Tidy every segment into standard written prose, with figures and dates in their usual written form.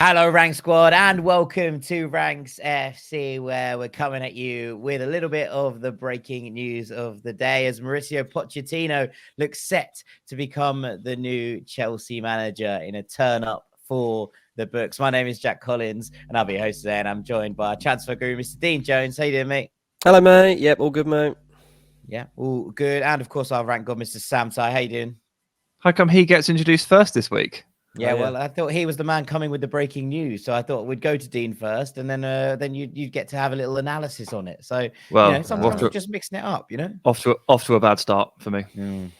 Hello, Rank Squad, and welcome to Ranks FC, where we're coming at you with a little bit of the breaking news of the day as Mauricio Pochettino looks set to become the new Chelsea manager in a turn-up for the books. My name is Jack Collins, and I'll be your host today, and I'm joined by our transfer guru, Mr. Dean Jones. How you doing, mate? Hello, mate. Yep, all good, mate. Yeah, all good. And, of course, our rank god, Mr. Sam Tai. How you doing? How come he gets introduced first this week? Yeah, well, I thought he was the man coming with the breaking news, so I thought we'd go to Dean first, and then you'd get to have a little analysis on it. So, sometimes we're just mixing it up, Off to a bad start for me.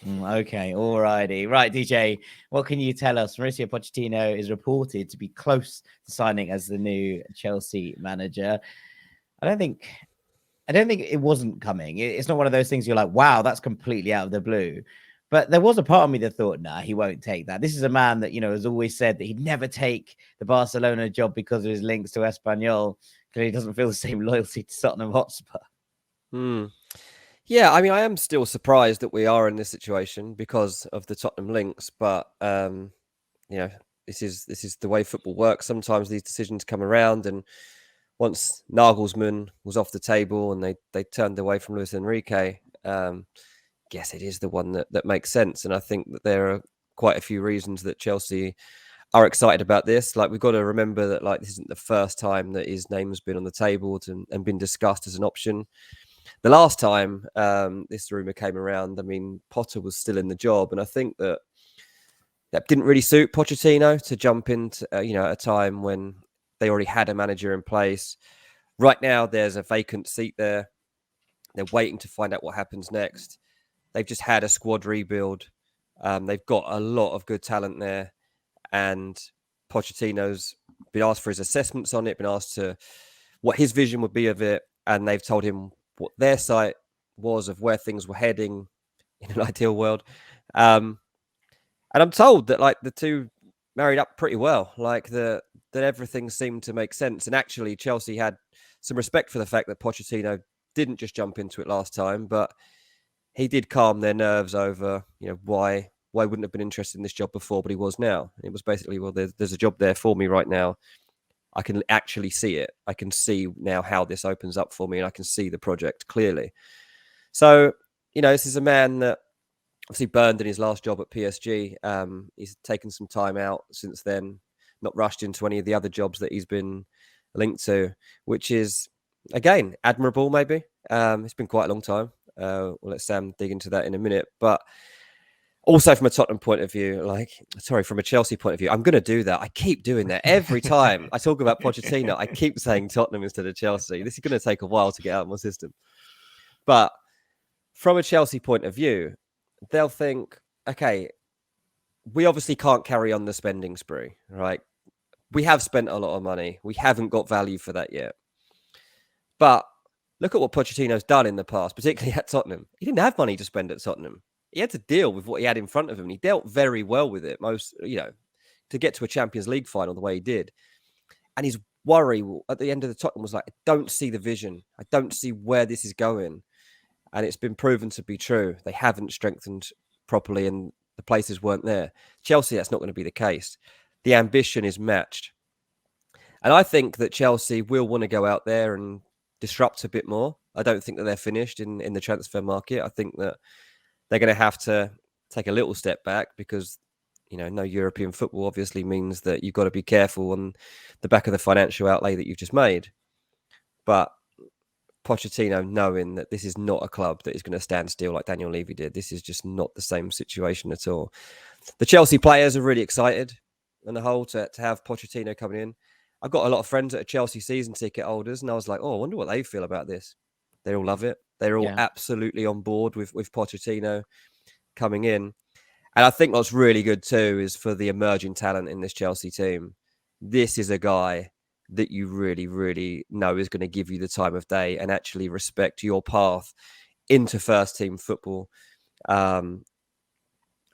Okay, alrighty, right, DJ. What can you tell us? Mauricio Pochettino is reported to be close to signing as the new Chelsea manager. I don't think it wasn't coming. It's not one of those things you're like, wow, that's completely out of the blue. But there was a part of me that thought, nah, he won't take that. This is a man that, has always said that he'd never take the Barcelona job because of his links to Espanyol, because he doesn't feel the same loyalty to Tottenham Hotspur. Yeah, I mean, I am still surprised that we are in this situation because of the Tottenham links. But, this is the way football works. Sometimes these decisions come around, and once Nagelsmann was off the table and they turned away from Luis Enrique, guess it is the one that makes sense. And I think that there are quite a few reasons that Chelsea are excited about this. Like, we've got to remember that this isn't the first time that his name has been on the table and been discussed as an option. The last time this rumour came around, I mean, Potter was still in the job, and I think that didn't really suit Pochettino to jump into at a time when they already had a manager in place. Right now, there's a vacant seat there. They're waiting to find out what happens next. They've just had a squad rebuild. They've got a lot of good talent there. And Pochettino's been asked for his assessments on it, been asked to what his vision would be of it. And they've told him what their sight was of where things were heading in an ideal world. And I'm told that the two married up pretty well, that everything seemed to make sense. And actually, Chelsea had some respect for the fact that Pochettino didn't just jump into it last time, but he did calm their nerves over, why wouldn't have been interested in this job before, but he was now. It was basically, well, there's a job there for me right now. I can actually see it. I can see now how this opens up for me, and I can see the project clearly. So, this is a man that obviously burned in his last job at PSG. He's taken some time out since then, not rushed into any of the other jobs that he's been linked to, which is, again, admirable maybe. It's been quite a long time. We'll let Sam dig into that in a minute. But also from a Tottenham point of view, from a Chelsea point of view, I'm going to do that. I keep doing that. Every time I talk about Pochettino, I keep saying Tottenham instead of Chelsea. This is going to take a while to get out of my system. But from a Chelsea point of view, they'll think, okay, we obviously can't carry on the spending spree, right? We have spent a lot of money. We haven't got value for that yet. But look at what Pochettino's done in the past, particularly at Tottenham. He didn't have money to spend at Tottenham. He had to deal with what he had in front of him. And he dealt very well with it, to get to a Champions League final the way he did. And his worry at the end of the Tottenham was I don't see the vision. I don't see where this is going. And it's been proven to be true. They haven't strengthened properly and the places weren't there. Chelsea, that's not going to be the case. The ambition is matched. And I think that Chelsea will want to go out there and disrupt a bit more. I don't think that they're finished in the transfer market. I think that they're going to have to take a little step back because, no European football obviously means that you've got to be careful on the back of the financial outlay that you've just made. But Pochettino knowing that this is not a club that is going to stand still like Daniel Levy did. This is just not the same situation at all. The Chelsea players are really excited on the whole to have Pochettino coming in. I've got a lot of friends that are Chelsea season ticket holders, and I was like, I wonder what they feel about this. They all love it. They're all absolutely on board with Pochettino coming in. And I think what's really good too is for the emerging talent in this Chelsea team. This is a guy that you really, really know is going to give you the time of day and actually respect your path into first team football.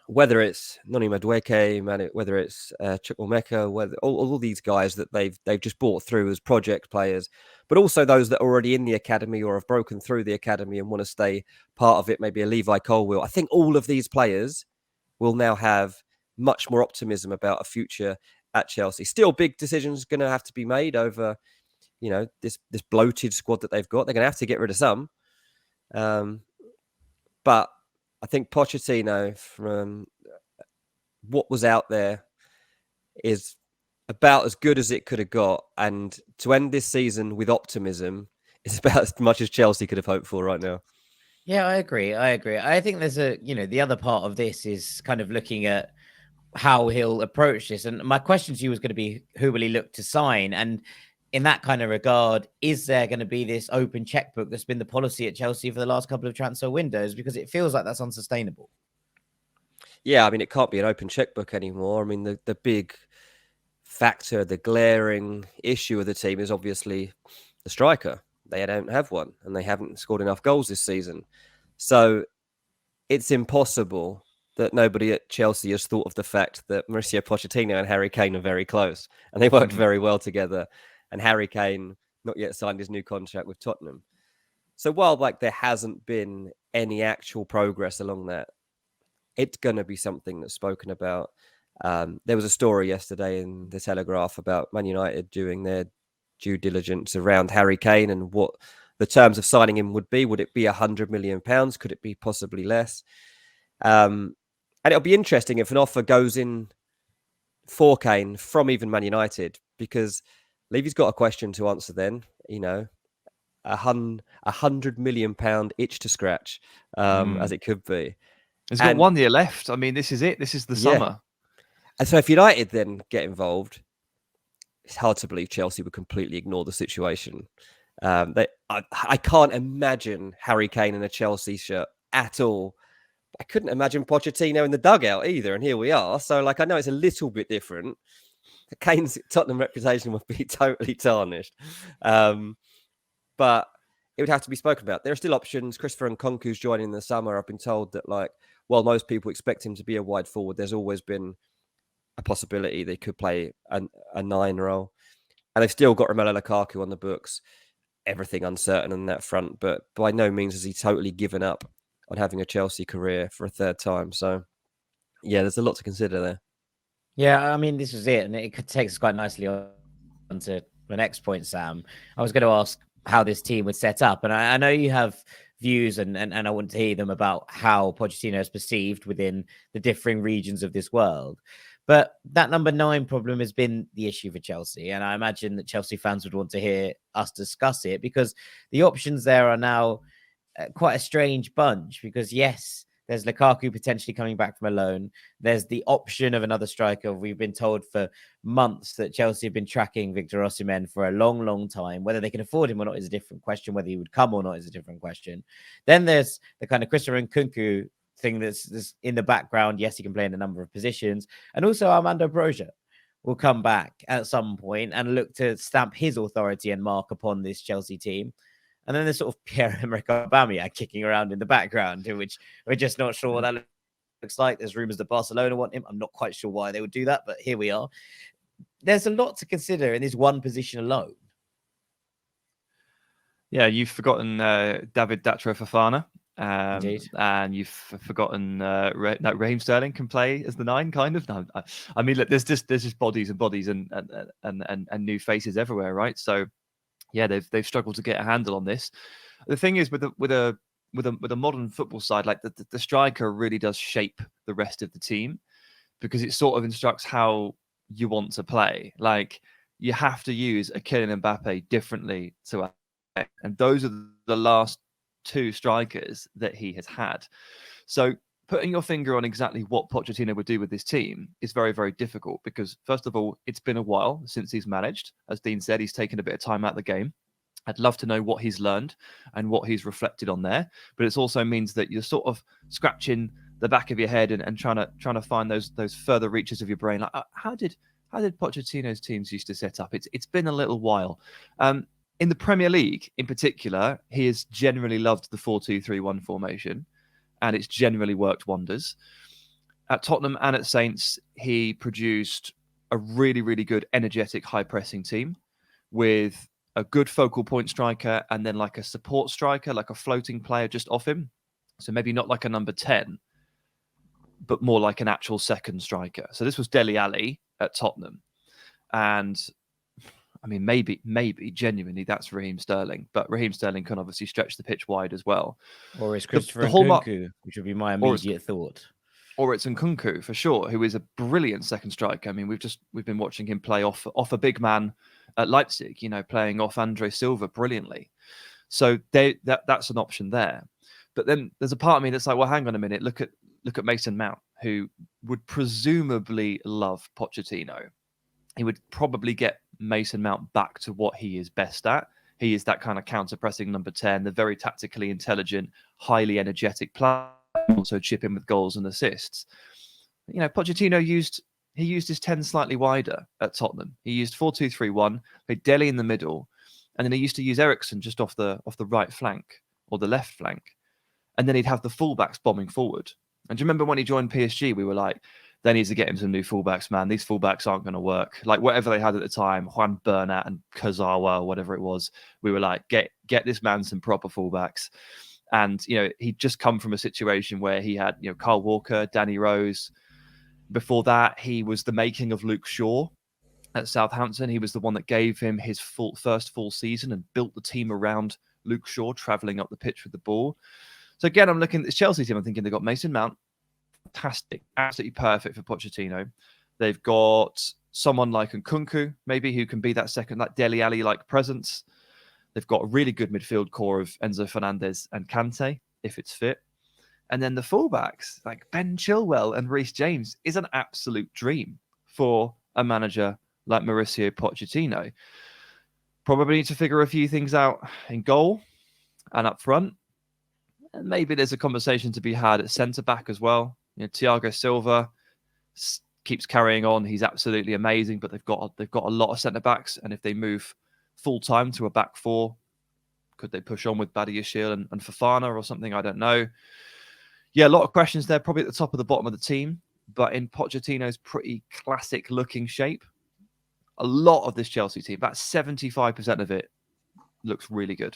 Whether it's Noni Madueke, whether it's Chukwuemeka, whether all these guys that they've just brought through as project players, but also those that are already in the academy or have broken through the academy and want to stay part of it, maybe a Levi Colwill. I think all of these players will now have much more optimism about a future at Chelsea. Still, big decisions going to have to be made over, this bloated squad that they've got. They're going to have to get rid of some. But I think Pochettino, from what was out there, is about as good as it could have got. And to end this season with optimism is about as much as Chelsea could have hoped for right now. Yeah, I agree. I think there's the other part of this is kind of looking at how he'll approach this. And my question to you was going to be, who will he look to sign? And in that kind of regard, is there going to be this open checkbook that's been the policy at Chelsea for the last couple of transfer windows? Because it feels like that's unsustainable. Yeah, I mean, it can't be an open checkbook anymore. I mean, the big factor, the glaring issue of the team is obviously the striker. They don't have one, and they haven't scored enough goals this season. So it's impossible that nobody at Chelsea has thought of the fact that Mauricio Pochettino and Harry Kane are very close, and they worked very well together. And Harry Kane not yet signed his new contract with Tottenham. So while there hasn't been any actual progress along that, it's going to be something that's spoken about. There was a story yesterday in the Telegraph about Man United doing their due diligence around Harry Kane and what the terms of signing him would be. Would it be £100 million? Could it be possibly less? And it'll be interesting if an offer goes in for Kane from even Man United, because Levy's got a question to answer then. £100 million itch to scratch, as it could be. He's got 1 year left. I mean, this is it. This is the summer. And so if United then get involved, it's hard to believe Chelsea would completely ignore the situation. I can't imagine Harry Kane in a Chelsea shirt at all. I couldn't imagine Pochettino in the dugout either. And here we are. So I know it's a little bit different. Kane's Tottenham reputation would be totally tarnished. But it would have to be spoken about. There are still options. Christopher Nkunku's joining in the summer. I've been told that while most people expect him to be a wide forward, there's always been a possibility they could play a 9 role. And they've still got Romelu Lukaku on the books. Everything uncertain on that front, but by no means has he totally given up on having a Chelsea career for a third time. So, yeah, there's a lot to consider there. Yeah, I mean, this is it. And it could take us quite nicely on to the next point, Sam. I was going to ask how this team was set up. And I know you have views and I want to hear them about how Pochettino is perceived within the differing regions of this world. But that number 9 problem has been the issue for Chelsea. And I imagine that Chelsea fans would want to hear us discuss it, because the options there are now quite a strange bunch. Because yes, there's Lukaku potentially coming back from a loan. There's the option of another striker. We've been told for months that Chelsea have been tracking Victor Osimhen for a long, long time. Whether they can afford him or not is a different question. Whether he would come or not is a different question. Then there's the kind of Christopher Nkunku thing that's in the background. Yes, he can play in a number of positions. And also Armando Broja will come back at some point and look to stamp his authority and mark upon this Chelsea team. And then there's sort of Pierre-Emerick Aubameyang kicking around in the background, which we're just not sure what that looks like. There's rumours that Barcelona want him. I'm not quite sure why they would do that, but here we are. There's a lot to consider in this one position alone. Yeah, you've forgotten David Datro Fofana. Indeed. And you've forgotten Raheem Sterling can play as the 9, kind of. No, I mean, look, there's just bodies and bodies and new faces everywhere, right? So yeah, they've struggled to get a handle on this. The thing is, with a modern football side, the striker really does shape the rest of the team, because it sort of instructs how you want to play. You have to use a Kylian Mbappe differently to, and those are the last 2 strikers that he has had. So putting your finger on exactly what Pochettino would do with this team is very, very difficult, because first of all, it's been a while since he's managed. As Dean said, he's taken a bit of time out of the game. I'd love to know what he's learned and what he's reflected on there. But it also means that you're sort of scratching the back of your head and trying to find those further reaches of your brain. How did Pochettino's teams used to set up? It's been a little while. In the Premier League, in particular, he has generally loved the 4-2-3-1 formation, and it's generally worked wonders. At Tottenham and at Saints, he produced a really, really good, energetic, high-pressing team with a good focal point striker and then a support striker, like a floating player just off him. So maybe not like a number 10, but more like an actual second striker. So this was Dele Alli at Tottenham. And I mean, maybe genuinely that's Raheem Sterling, but Raheem Sterling can obviously stretch the pitch wide as well. Or is Christopher the hallmark, Nkunku, which would be my immediate thought. Or it's Nkunku for sure, who is a brilliant second striker. I mean, we've been watching him play off a big man at Leipzig, playing off Andre Silva brilliantly. So that's an option there. But then there's a part of me that's like, well, hang on a minute. Look at Mason Mount, who would presumably love Pochettino. He would probably get Mason Mount back to what he is best at. He is that kind of counter-pressing number 10, the very tactically intelligent, highly energetic player, also chip in with goals and assists. Pochettino used his 10 slightly wider at Tottenham. He used 4-2-3-1, played Dele in the middle, and then he used to use Eriksen just off the right flank or the left flank. And then he'd have the fullbacks bombing forward. And do you remember when he joined PSG, we were like, they need to get him some new fullbacks, man. These fullbacks aren't going to work. Like whatever they had at the time, Juan Bernat and Kurzawa or whatever it was, we were like, get this man some proper fullbacks. And, he'd just come from a situation where he had, Kyle Walker, Danny Rose. Before that, he was the making of Luke Shaw at Southampton. He was the one that gave him his first full season and built the team around Luke Shaw, traveling up the pitch with the ball. So again, I'm looking at this Chelsea team. I'm thinking they've got Mason Mount. Fantastic, absolutely perfect for Pochettino. They've got someone like Nkunku, maybe, who can be that second, like Dele Alli-like presence. They've got a really good midfield core of Enzo Fernandez and Kante, if it's fit. And then the fullbacks, like Ben Chilwell and Reece James, is an absolute dream for a manager like Mauricio Pochettino. Probably need to figure a few things out in goal and up front. And maybe there's a conversation to be had at centre-back as well. Thiago Silva keeps carrying on. He's absolutely amazing, but they've got a lot of centre-backs. And if they move full-time to a back four, could they push on with Badiashile and Fofana or something? I don't know. Yeah, a lot of questions there, probably at the top of the bottom of the team. But in Pochettino's pretty classic-looking shape, a lot of this Chelsea team, about 75% of it, looks really good.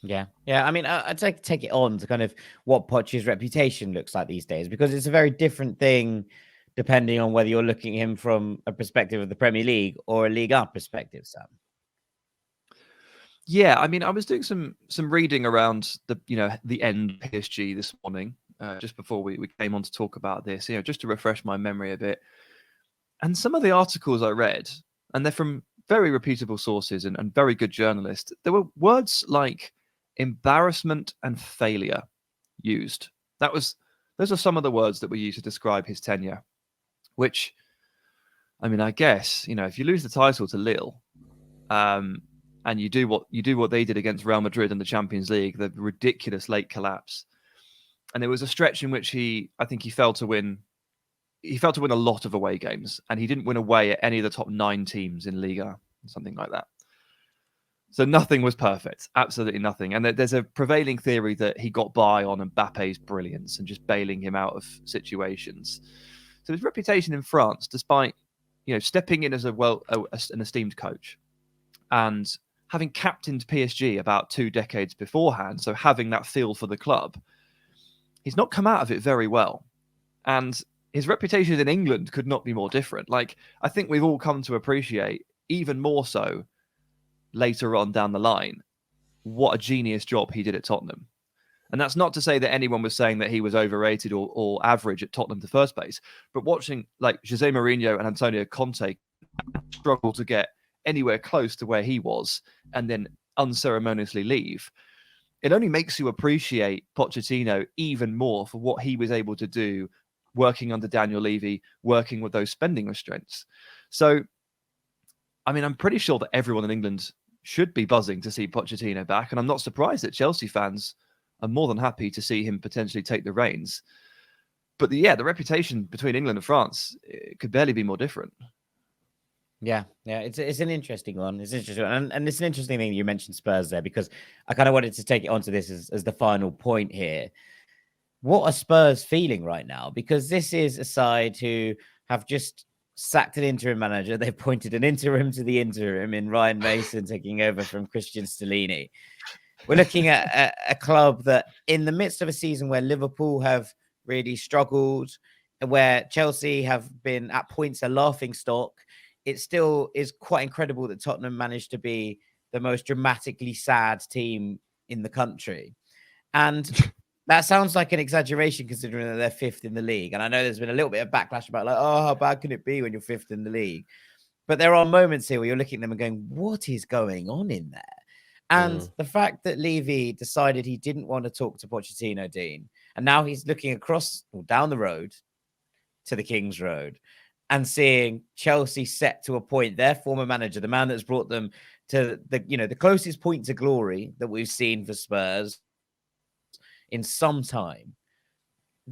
Yeah. I mean, I'd like to take it on to kind of what Poch's reputation looks like these days, because it's a very different thing depending on whether you're looking at him from a perspective of the Premier League or a Ligue 1 perspective, Sam. Yeah, I mean, I was doing some reading around the end of PSG this morning, just before we came on to talk about this, just to refresh my memory a bit. And some of the articles I read, and they're from very reputable sources and very good journalists, there were words like embarrassment and failure used. Those are some of the words that were used to describe his tenure, which, I mean, I guess, if you lose the title to Lille, and you do what they did against Real Madrid in the Champions League, the ridiculous late collapse, and there was a stretch in which I think he failed to win a lot of away games, and he didn't win away at any of the top 9 teams in Liga, something like that. So nothing was perfect, absolutely nothing. And there's a prevailing theory that he got by on Mbappe's brilliance and just bailing him out of situations. So his reputation in France, despite stepping in as an esteemed coach and having captained PSG about 2 decades beforehand, so having that feel for the club, he's not come out of it very well. And his reputation in England could not be more different. Like, I think we've all come to appreciate, even more so later on down the line, what a genius job he did at Tottenham. And that's not to say that anyone was saying that he was overrated or average at Tottenham in the first place, but watching like Jose Mourinho and Antonio Conte struggle to get anywhere close to where he was and then unceremoniously leave, it only makes you appreciate Pochettino even more for what he was able to do working under Daniel Levy, working with those spending restraints. So, I mean, I'm pretty sure that everyone in England should be buzzing to see Pochettino back. And I'm not surprised that Chelsea fans are more than happy to see him potentially take the reins. But the reputation between England and France, it could barely be more different. Yeah, it's an interesting one. It's interesting, and it's an interesting thing you mentioned Spurs there, because I kind of wanted to take it onto this as the final point here. What are Spurs feeling right now? Because this is a side who have just sacked an interim manager. They've appointed an interim to the interim in Ryan Mason taking over from Christian Stellini. We're looking at a club that, in the midst of a season where Liverpool have really struggled, where Chelsea have been at points a laughing stock, it still is quite incredible that Tottenham managed to be the most dramatically sad team in the country. And that sounds like an exaggeration considering that they're fifth in the league. And I know there's been a little bit of backlash about like, oh, how bad can it be when you're fifth in the league? But there are moments here where you're looking at them and going, what is going on in there? And the fact that Levy decided he didn't want to talk to Pochettino, Dean, and now he's looking across or down the road to the King's Road and seeing Chelsea set to appoint their former manager, the man that's brought them to the closest point to glory that we've seen for Spurs in some time.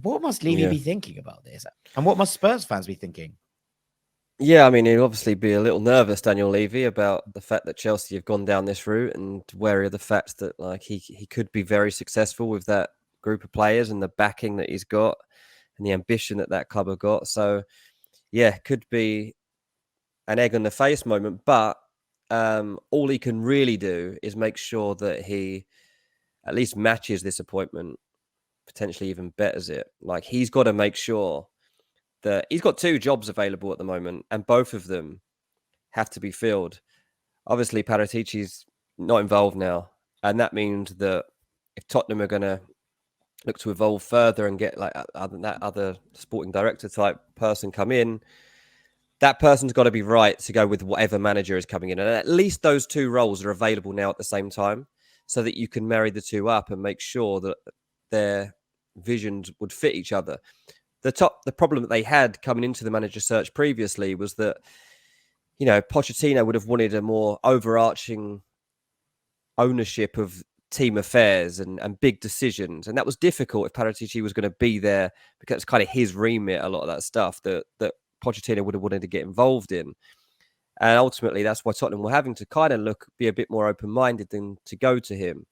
What must Levy be thinking about this? And what must Spurs fans be thinking? Yeah, I mean, he'd obviously be a little nervous, Daniel Levy, about the fact that Chelsea have gone down this route, and wary of the fact that like he could be very successful with that group of players and the backing that he's got and the ambition that club have got. So, yeah, could be an egg on the face moment. But all he can really do is make sure that he at least matches this appointment, potentially even betters it. Like, he's got to make sure that he's got 2 jobs available at the moment, and both of them have to be filled. Obviously, Paratici's not involved now, and that means that if Tottenham are going to look to evolve further and get like that other sporting director type person come in, that person's got to be right to go with whatever manager is coming in. And at least those 2 roles are available now at the same time, so that you can marry the 2 up and make sure that their visions would fit each other. The problem that they had coming into the manager search previously was that, Pochettino would have wanted a more overarching ownership of team affairs and big decisions. And that was difficult if Paratici was going to be there, because it's kind of his remit, a lot of that stuff that Pochettino would have wanted to get involved in. And ultimately, that's why Tottenham were having to kind of be a bit more open-minded than to go to him.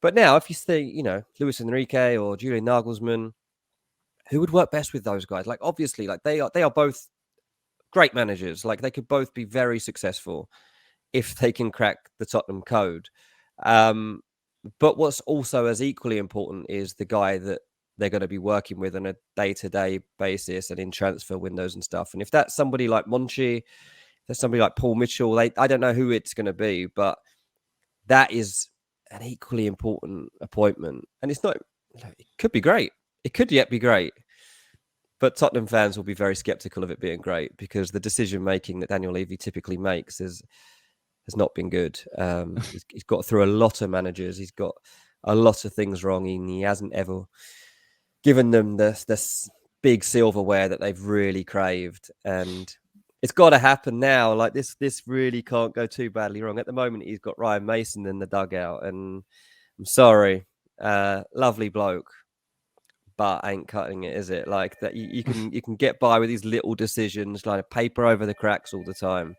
But now, if you think, Luis Enrique or Julian Nagelsmann, who would work best with those guys? Like, obviously, like they are both great managers. Like, they could both be very successful if they can crack the Tottenham code. But what's also as equally important is the guy that they're going to be working with on a day-to-day basis and in transfer windows and stuff. And if that's somebody like Monchi, if there's somebody like Paul Mitchell, I don't know who it's going to be, but that is an equally important appointment. And it's not, it could be great. It could yet be great, but Tottenham fans will be very skeptical of it being great, because the decision-making that Daniel Levy typically makes has not been good. He's got through a lot of managers. He's got a lot of things wrong, and he hasn't ever given them this big silverware that they've really craved. And it's got to happen now. Like, this really can't go too badly wrong. At the moment, he's got Ryan Mason in the dugout, and I'm sorry, lovely bloke, but ain't cutting it, is it? Like, that you can get by with these little decisions, like paper over the cracks all the time,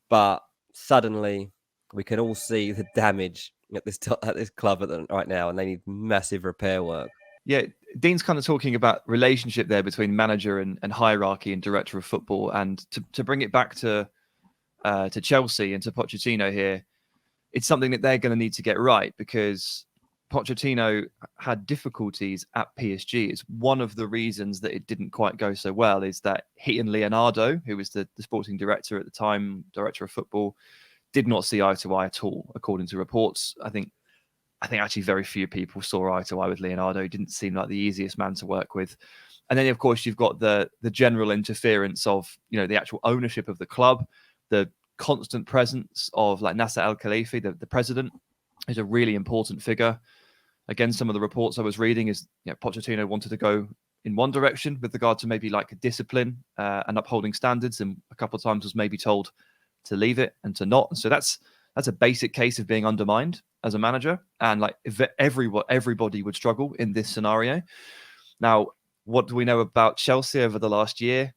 but suddenly we can all see the damage at this club right now, and they need massive repair work. Yeah, Dean's kind of talking about relationship there between manager and hierarchy and director of football, and to bring it back to Chelsea and to Pochettino here, it's something that they're going to need to get right, because Pochettino had difficulties at PSG. It's one of the reasons that it didn't quite go so well, is that he and Leonardo, who was the sporting director at the time, director of football, did not see eye to eye at all, according to reports. I think actually very few people saw eye to eye with Leonardo. He didn't seem like the easiest man to work with. And then, of course, you've got the general interference of, the actual ownership of the club, the constant presence of like Nasser Al-Khelaifi, the president, is a really important figure. Again, some of the reports I was reading is, Pochettino wanted to go in one direction with regard to maybe like discipline and upholding standards, and a couple of times was maybe told to leave it and to not. So that's a basic case of being undermined as a manager, and like if everybody would struggle in this scenario. Now, what do we know about Chelsea over the last year?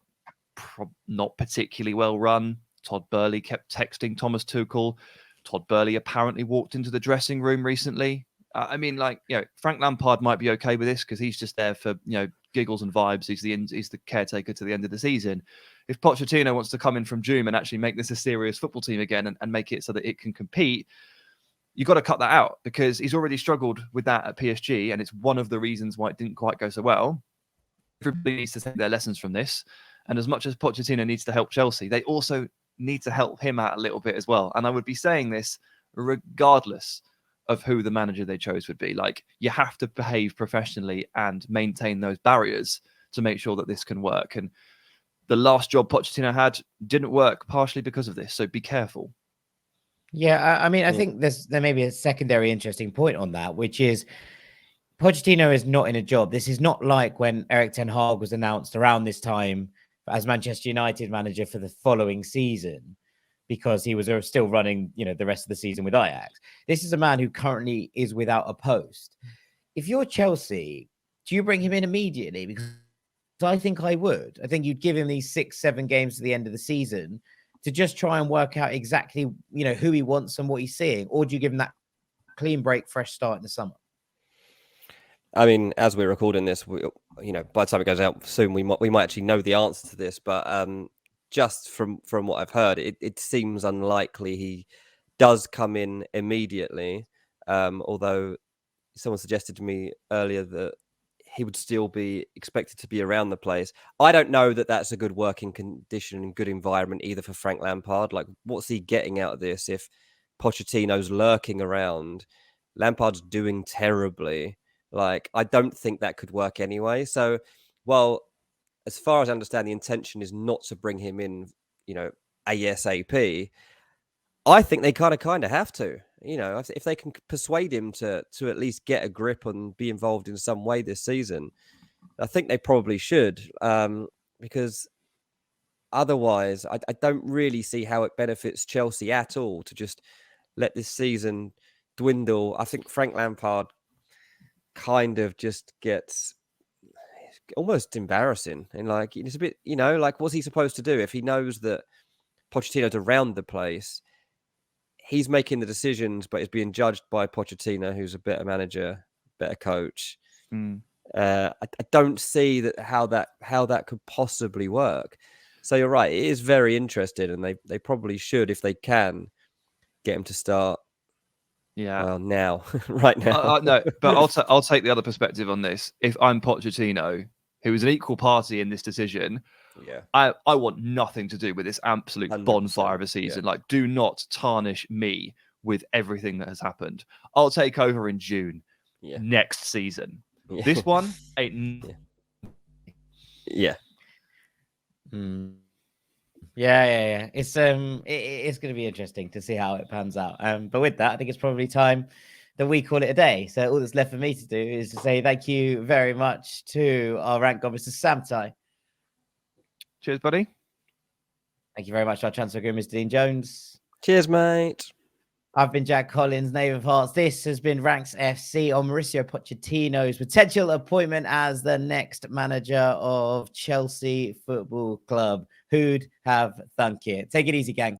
Not particularly well run. Todd Boehly kept texting Thomas Tuchel. Todd Boehly apparently walked into the dressing room recently. I mean, like, Frank Lampard might be okay with this because he's just there for, giggles and vibes. He's the caretaker to the end of the season. If Pochettino wants to come in from June and actually make this a serious football team again and make it so that it can compete, you've got to cut that out, because he's already struggled with that at PSG, and it's one of the reasons why it didn't quite go so well. Everybody needs to take their lessons from this. And as much as Pochettino needs to help Chelsea, they also need to help him out a little bit as well. And I would be saying this regardless of who the manager they chose would be. Like, you have to behave professionally and maintain those barriers to make sure that this can work. And the last job Pochettino had didn't work partially because of this. So be careful. Yeah, I mean, I think there may be a secondary interesting point on that, which is Pochettino is not in a job. This is not like when Erik ten Hag was announced around this time as Manchester United manager for the following season, because he was still running, the rest of the season with Ajax. This is a man who currently is without a post. If you're Chelsea, do you bring him in immediately? Because I think I would. I think you'd give him these 6-7 games to the end of the season to just try and work out exactly, who he wants and what he's seeing. Or do you give him that clean break, fresh start in the summer? I mean, as we're recording this, by the time it goes out soon, we might actually know the answer to this. But just from what I've heard, it seems unlikely he does come in immediately. Although someone suggested to me earlier that he would still be expected to be around the place. I don't know that that's a good working condition and good environment either for Frank Lampard. Like, what's he getting out of this if Pochettino's lurking around? Lampard's doing terribly. Like, I don't think that could work anyway. So, well, as far as I understand, the intention is not to bring him in, ASAP. I think they kind of have to. If they can persuade him to at least get a grip and be involved in some way this season, I think they probably should. Because otherwise, I don't really see how it benefits Chelsea at all to just let this season dwindle. I think Frank Lampard kind of just gets almost embarrassing, and like, it's a bit, like, what's he supposed to do if he knows that Pochettino's around the place? He's making the decisions, but is being judged by Pochettino, who's a better manager, better coach. I don't see how that could possibly work. So you're right, it is very interesting, and they probably should, if they can, get him to start. Yeah. Well, now, right now. No, but I'll take the other perspective on this. If I'm Pochettino, who is an equal party in this decision, yeah, I want nothing to do with this absolute 100%, bonfire of a season. yeah. Like, do not tarnish me with everything that has happened. I'll take over in June next season. Yeah. This one ain't. Yeah. Yeah. It's it's going to be interesting to see how it pans out. But with that, I think it's probably time that we call it a day. So all that's left for me to do is to say thank you very much to our rank god, Mr. Sam Tai. Cheers, buddy. Thank you very much to our transfer guru, Mr. Dean Jones. Cheers, mate. I've been Jack Collins, Knave of Hearts. This has been Ranks FC on Mauricio Pochettino's potential appointment as the next manager of Chelsea Football Club. Who'd have thunk it? Take it easy, gang.